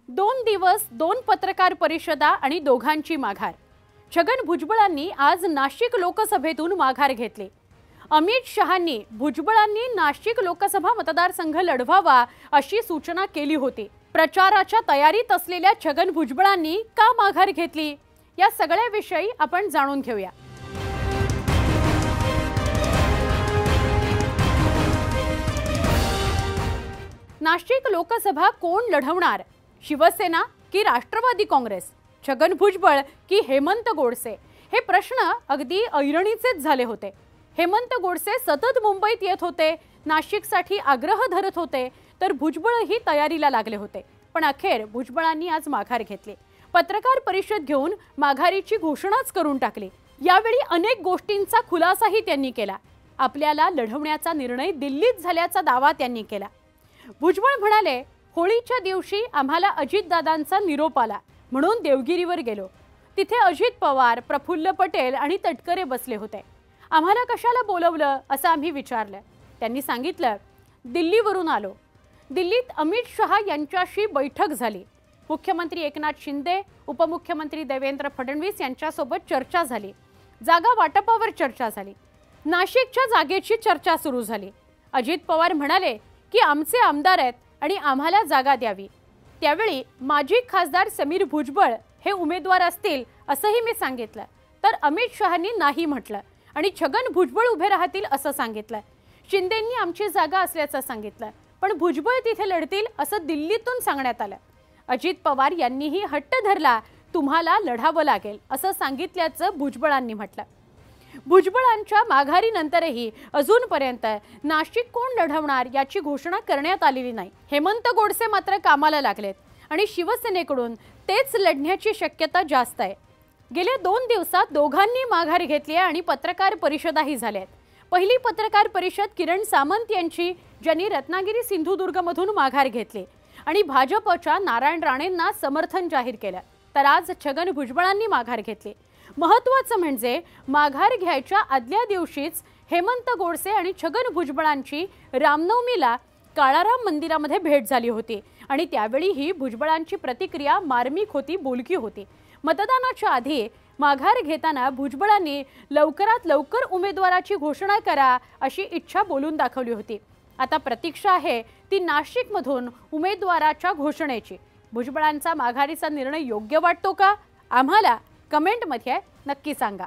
2 दिवस 2 पत्रकार परिषदा आणि दोघांची माघार। छगन भुजबळांनी आज नाशिक लोकसभेतून माघार घेतली। अमित शहांनी भुजबळांनी नाशिक लोकसभा मतदारसंघ लढवावा अशी सूचना केली होती। प्रचाराच्या तयारीत असलेल्या छगन भुजबळांनी का माघार घेतली या सगळ्या विषयी आपण जाणून घेऊया। नाशिक लोकसभा कोण लढवणार? शिवसेना की राष्ट्रवादी काँग्रेस? छगन भुजबळ की हेमंत गोडसे? हे प्रश्न अगदी ऐरणीचेच झाले होते। हेमंत गोडसे सतत मुंबईत येत होते, नाशिकसाठी आग्रह धरत होते, तर भुजबळही तयारीला लागले होते। पण अखेर भुजबळांनी आज माघार घेतली। पत्रकार परिषद घेऊन माघारीची घोषणाच करून टाकली। यावेळी अनेक गोष्टींचा खुलासाही त्यांनी केला। आपल्याला लढवण्याचा निर्णय दिल्लीत झाल्याचा दावा त्यांनी केला। भुजबळ म्हणाले, होळीच्या दिवशी आम्हाला अजितदादांचा निरोप आला म्हणून देवगिरीवर गेलो। तिथे अजित पवार, प्रफुल्ल पटेल आणि तटकरे बसले होते। आम्हाला कशाला बोलवलं असं आम्ही विचारलं। त्यांनी सांगितलं, दिल्लीवरून आलो। दिल्लीत अमित शहा यांच्याशी बैठक झाली। मुख्यमंत्री एकनाथ शिंदे, उपमुख्यमंत्री देवेंद्र फडणवीस यांच्यासोबत चर्चा झाली। जागा वाटपावर चर्चा झाली। नाशिकच्या जागेची चर्चा सुरू झाली। अजित पवार म्हणाले की आमचे आमदार आहेत आणि आम्हाला जागा द्यावी। त्यावेळी माजी खासदार समीर भुजबळ हे उमेदवार असतील असंही मी सांगितलं, तर अमित शहांनी नाही म्हटलं आणि छगन भुजबळ उभे राहतील असं सांगितलं। शिंदेंनी आमची जागा असल्याचं सांगितलं, पण भुजबळ तिथे लढतील असं दिल्लीतून सांगण्यात आलं। अजित पवार यांनीही हट्ट धरला, तुम्हाला लढावं लागेल असं सांगितल्याचं भुजबळांनी म्हटलं। भुजबळांच्या माघारीनंतरही अजूनपर्यंत नाशिक कोण लढवणार याची घोषणा करण्यात आलेली नाही। हेमंत गोडसे मात्र कामाला लागलेत आणि शिवसेनेकडून तेच लढण्याची शक्यता जास्त आहे। गेल्या 2 दिवसात दोघांनी माघार घेतली आणि पत्रकार परिषदाही झाल्यात। पहिली पत्रकार परिषद किरण सामंत यांची, ज्यांनी रत्नागिरी सिंधुदुर्गमधून माघार घेतली आणि भाजपच्या नारायण राणेंना समर्थन जाहीर केलं, तर आज छगन भुजबळांनी माघार घेतली। महत्त्वाचं म्हणजे माघार घ्यायच्या आदल्या दिवशीच हेमंत गोडसे आणि छगन भुजबळांची रामनवमीला काळाराम मंदिरामध्ये भेट झाली होती आणि त्यावेळीही भुजबळांची प्रतिक्रिया मार्मिक होती, बोलकी होती। मतदानाच्या आधी माघार घेताना भुजबळांनी लवकरात लवकर उमेदवाराची घोषणा करा अशी इच्छा बोलून दाखवली होती। आता प्रतीक्षा आहे ती नाशिकमधून उमेदवाराच्या घोषणेची। भुजबळांचा माघारीचा निर्णय योग्य वाटतो का? आम्हाला कमेंटमध्ये नक्की सांगा।